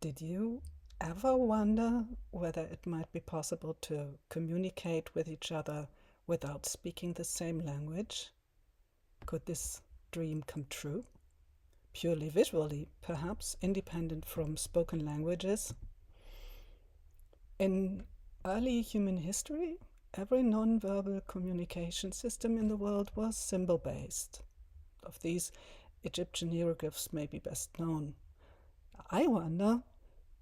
Did you ever wonder whether it might be possible to communicate with each other without speaking the same language? Could this dream come true? Purely visually, perhaps, independent from spoken languages? In early human history, every non-verbal communication system in the world was symbol-based. Of these, Egyptian hieroglyphs may be best known. I wonder,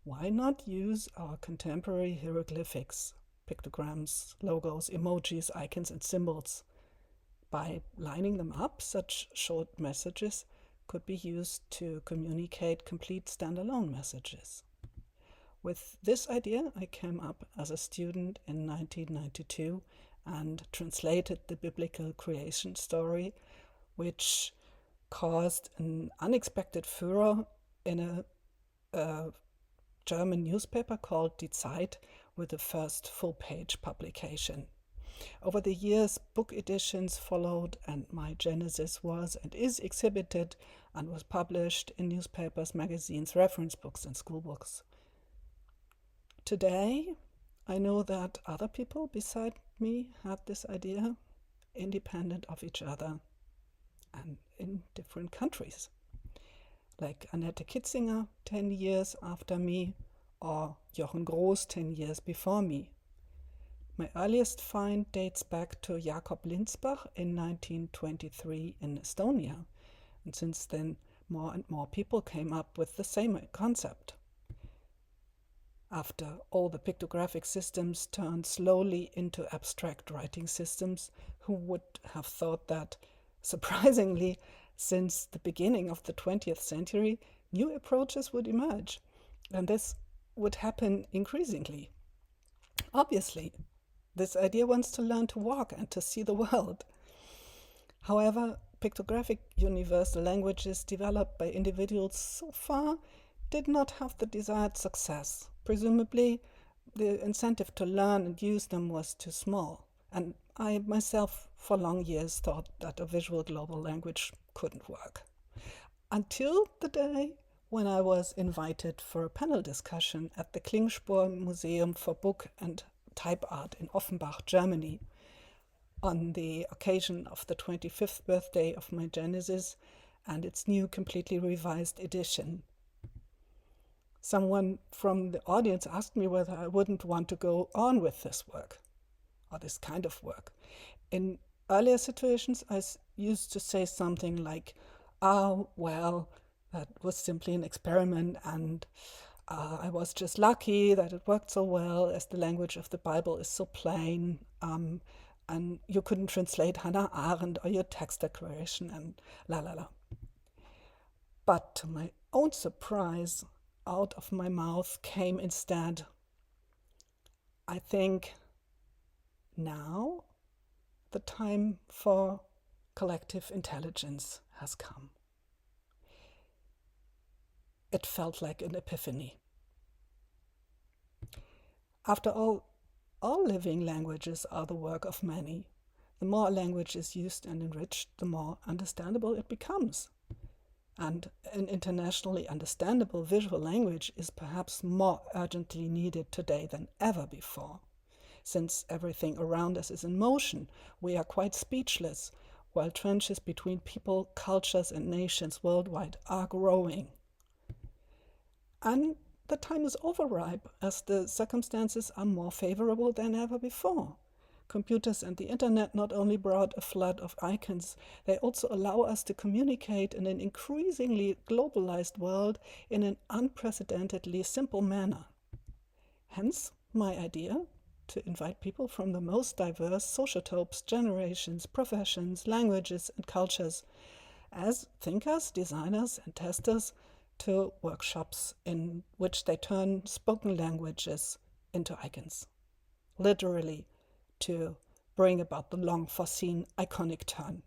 why not use our contemporary hieroglyphics, pictograms, logos, emojis, icons, and symbols? By lining them up, such short messages could be used to communicate complete standalone messages. With this idea, I came up as a student in 1992 and translated the biblical creation story, which caused an unexpected furor in a German newspaper called Die Zeit, with the first full-page publication. Over the years, book editions followed, and my Genesis was and is exhibited and was published in newspapers, magazines, reference books, and school books. Today, I know that other people beside me had this idea, independent of each other and in different countries. Like Annette Kitzinger 10 years after me, or Jochen Groß 10 years before me. My earliest find dates back to Jakob Linsbach in 1923 in Estonia, and since then more and more people came up with the same concept. After all the pictographic systems turned slowly into abstract writing systems, who would have thought that, surprisingly, since the beginning of the 20th century, new approaches would emerge, and this would happen increasingly. Obviously, this idea wants to learn to walk and to see the world. However, pictographic universal languages developed by individuals so far did not have the desired success. Presumably, the incentive to learn and use them was too small, and I myself for long years thought that a visual global language couldn't work. Until the day when I was invited for a panel discussion at the Klingspor Museum for Book and Type Art in Offenbach, Germany, on the occasion of the 25th birthday of my Genesis and its new completely revised edition. Someone from the audience asked me whether I wouldn't want to go on with this work, or this kind of work. In earlier situations, I used to say something like, "Oh, well, that was simply an experiment, and I was just lucky that it worked so well, as the language of the Bible is so plain, and you couldn't translate Hannah Arendt or your text declaration, and la la la." But to my own surprise, out of my mouth came instead, "I think now the time for collective intelligence has come." It felt like an epiphany. After all living languages are the work of many. The more a language is used and enriched, the more understandable it becomes. And an internationally understandable visual language is perhaps more urgently needed today than ever before. Since everything around us is in motion, we are quite speechless, while trenches between people, cultures, and nations worldwide are growing. And the time is overripe, as the circumstances are more favorable than ever before. Computers and the internet not only brought a flood of icons, they also allow us to communicate in an increasingly globalized world in an unprecedentedly simple manner. Hence, my idea to invite people from the most diverse sociotopes, generations, professions, languages, and cultures as thinkers, designers, and testers to workshops in which they turn spoken languages into icons. Literally, to bring about the long-foreseen iconic turn.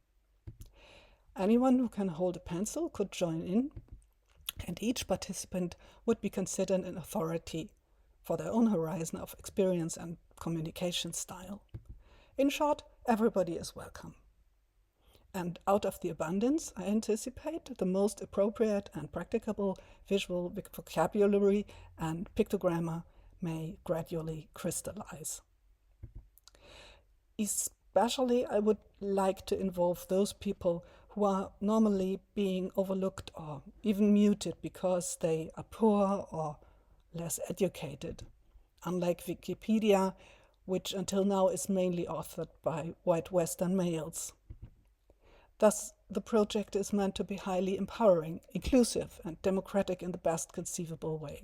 Anyone who can hold a pencil could join in, and each participant would be considered an authority for their own horizon of experience and communication style. In short, everybody is welcome. And out of the abundance, I anticipate the most appropriate and practicable visual vocabulary and pictogramma may gradually crystallize. Especially, I would like to involve those people who are normally being overlooked or even muted because they are poor or less educated. Unlike Wikipedia, which until now is mainly authored by white Western males. Thus, the project is meant to be highly empowering, inclusive, and democratic in the best conceivable way,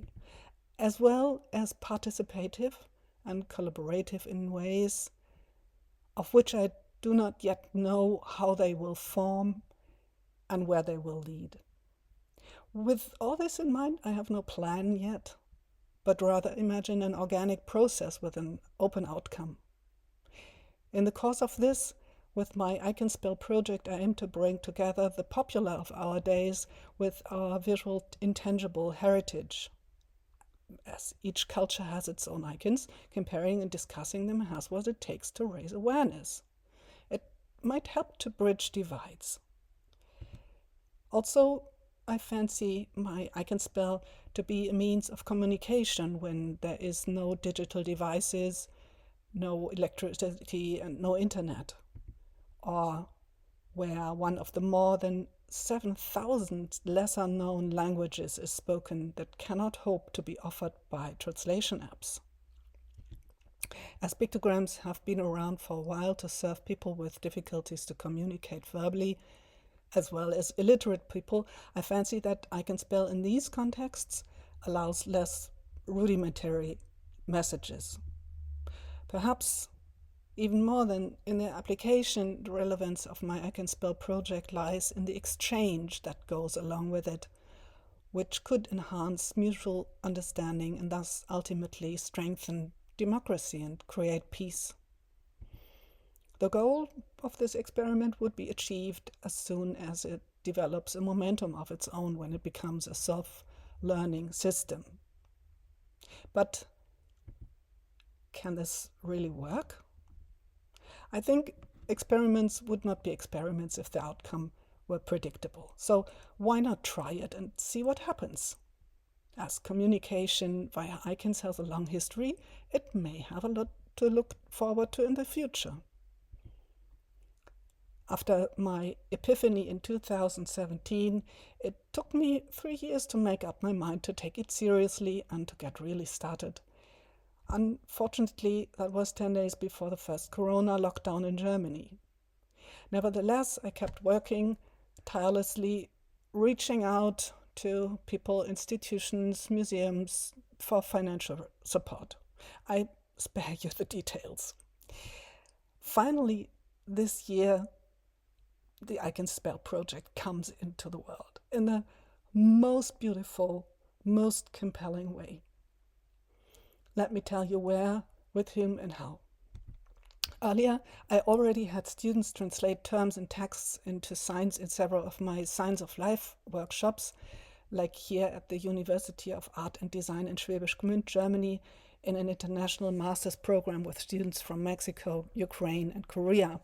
as well as participative and collaborative in ways of which I do not yet know how they will form and where they will lead. With all this in mind, I have no plan yet, but rather imagine an organic process with an open outcome. In the course of this, with my IKON project, I aim to bring together the popular of our days with our visual intangible heritage. As each culture has its own icons, comparing and discussing them has what it takes to raise awareness. It might help to bridge divides. Also, I fancy my IKON to be a means of communication when there is no digital devices, no electricity, and no internet, or where one of the more than 7,000 lesser-known languages is spoken that cannot hope to be offered by translation apps. As pictograms have been around for a while to serve people with difficulties to communicate verbally, as well as illiterate people, I fancy that IKON in these contexts allows less rudimentary messages. Perhaps even more than in their application, the relevance of my IKON project lies in the exchange that goes along with it, which could enhance mutual understanding and thus ultimately strengthen democracy and create peace. The goal of this experiment would be achieved as soon as it develops a momentum of its own, when it becomes a self-learning system. But can this really work? I think experiments would not be experiments if the outcome were predictable. So why not try it and see what happens? As communication via icons has a long history, it may have a lot to look forward to in the future. After my epiphany in 2017, it took me 3 years to make up my mind to take it seriously and to get really started. Unfortunately, that was 10 days before the first corona lockdown in Germany. Nevertheless, I kept working tirelessly, reaching out to people, institutions, museums for financial support. I spare you the details. Finally, this year, the IKON project comes into the world in the most beautiful, most compelling way. Let me tell you where, with whom, and how. Earlier, I already had students translate terms and texts into signs in several of my Signs of Life workshops, like here at the University of Art and Design in Schwäbisch Gmünd, Germany, in an international master's program with students from Mexico, Ukraine, and Korea.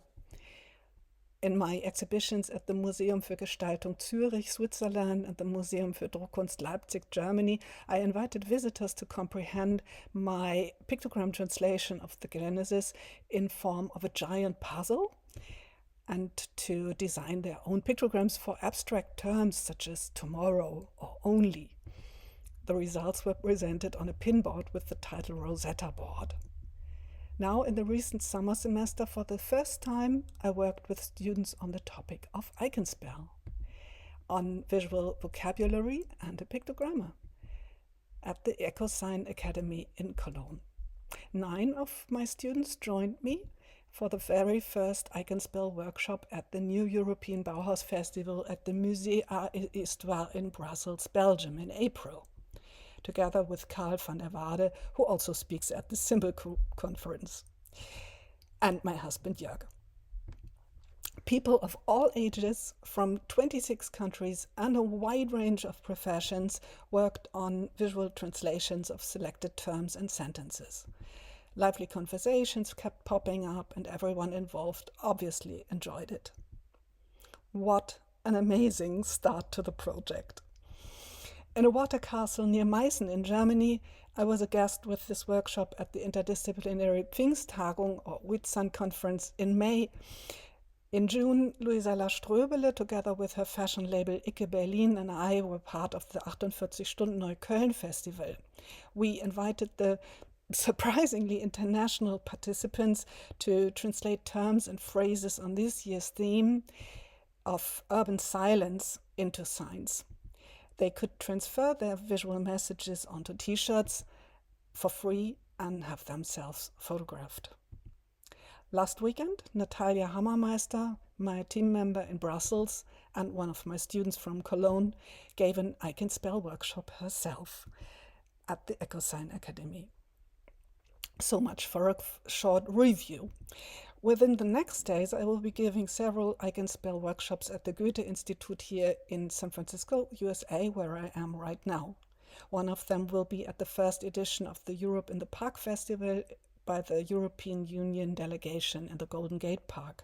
In my exhibitions at the Museum für Gestaltung Zürich, Switzerland, and the Museum für Druckkunst Leipzig, Germany, I invited visitors to comprehend my pictogram translation of the Genesis in form of a giant puzzle, and to design their own pictograms for abstract terms such as tomorrow or only. The results were presented on a pinboard with the title Rosetta Board. Now, in the recent summer semester, for the first time, I worked with students on the topic of IKON, on visual vocabulary and a pictogramma, at the EcoSign Academy in Cologne. 9 of my students joined me for the very first IKON workshop at the New European Bauhaus Festival at the Musée et Histoire in Brussels, Belgium, in April, together with Karl van der Waade, who also speaks at the Symbol Conference, and my husband Jörg. People of all ages from 26 countries and a wide range of professions worked on visual translations of selected terms and sentences. Lively conversations kept popping up, and everyone involved obviously enjoyed it. What an amazing start to the project. In a water castle near Meißen in Germany, I was a guest with this workshop at the interdisciplinary Pfingsttagung or Whitsun conference in May. In June, Luisa Ströbele, together with her fashion label Icke Berlin, and I were part of the 48 Stunden Neukölln festival. We invited the surprisingly international participants to translate terms and phrases on this year's theme of urban silence into signs. They could transfer their visual messages onto t-shirts for free and have themselves photographed. Last weekend, Natalia Hammermeister, my team member in Brussels and one of my students from Cologne, gave an I Can Spell workshop herself at the EcoSign Academy. So much for a short review. Within the next days, I will be giving several I Can Spell workshops at the Goethe Institute here in San Francisco, USA, where I am right now. One of them will be at the first edition of the Europe in the Park Festival by the European Union delegation in the Golden Gate Park.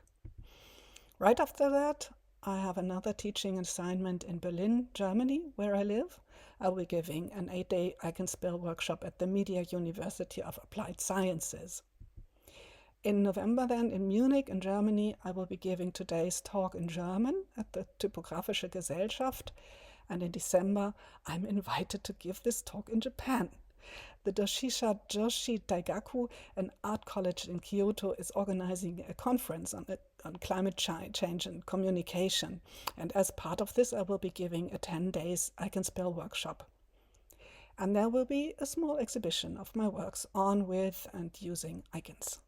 Right after that, I have another teaching assignment in Berlin, Germany, where I live. I'll be giving an 8-day I Can Spell workshop at the Media University of Applied Sciences. In November then, in Munich, in Germany, I will be giving today's talk in German at the Typographische Gesellschaft. And in December, I'm invited to give this talk in Japan. The Doshisha Joshi Daigaku, an art college in Kyoto, is organizing a conference on climate change and communication. And as part of this, I will be giving a 10 days I Can Spell workshop. And there will be a small exhibition of my works on, with, and using icons.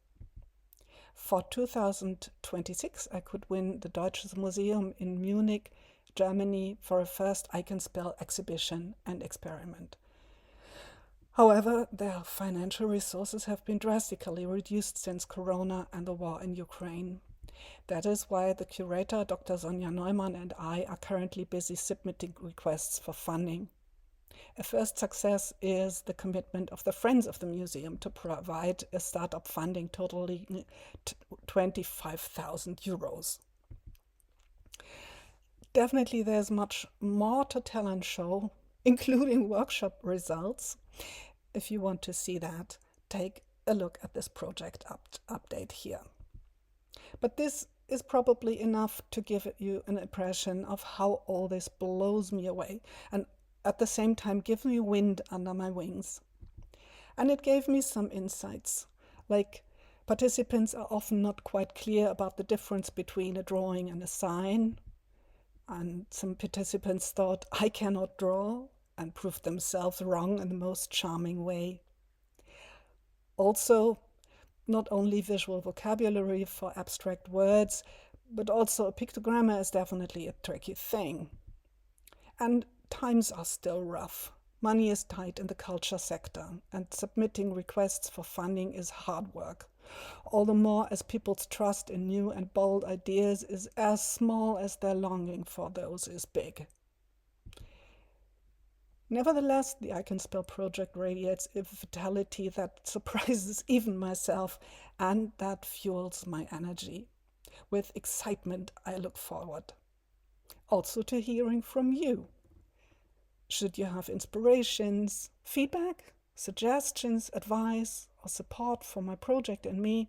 For 2026, I could win the Deutsches Museum in Munich, Germany, for a first I Can Spell exhibition and experiment. However, their financial resources have been drastically reduced since Corona and the war in Ukraine. That is why the curator, Dr. Sonja Neumann, and I are currently busy submitting requests for funding. A first success is the commitment of the Friends of the Museum to provide a startup funding totaling 25,000 euros. Definitely there's much more to tell and show, including workshop results. If you want to see that, take a look at this project update here. But this is probably enough to give you an impression of how all this blows me away and at the same time give me wind under my wings. And it gave me some insights, like participants are often not quite clear about the difference between a drawing and a sign. And some participants thought, I cannot draw, and proved themselves wrong in the most charming way. Also, not only visual vocabulary for abstract words, but also a pictogram is definitely a tricky thing. And times are still rough. Money is tight in the culture sector, and submitting requests for funding is hard work. All the more as people's trust in new and bold ideas is as small as their longing for those is big. Nevertheless, the I Can Spell project radiates a vitality that surprises even myself, and that fuels my energy. With excitement, I look forward. Also to hearing from you. Should you have inspirations, feedback, suggestions, advice, or support for my project and me,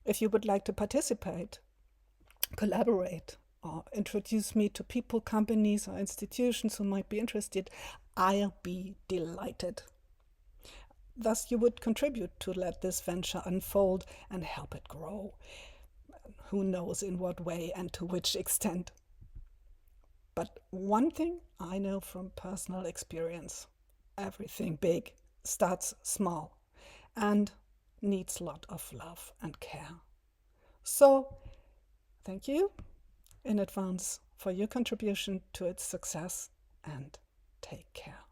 if you would like to participate, collaborate, or introduce me to people, companies, or institutions who might be interested, I'll be delighted. Thus, you would contribute to let this venture unfold and help it grow. Who knows in what way and to which extent. But one thing I know from personal experience, everything big starts small and needs a lot of love and care. So, thank you in advance for your contribution to its success, and take care.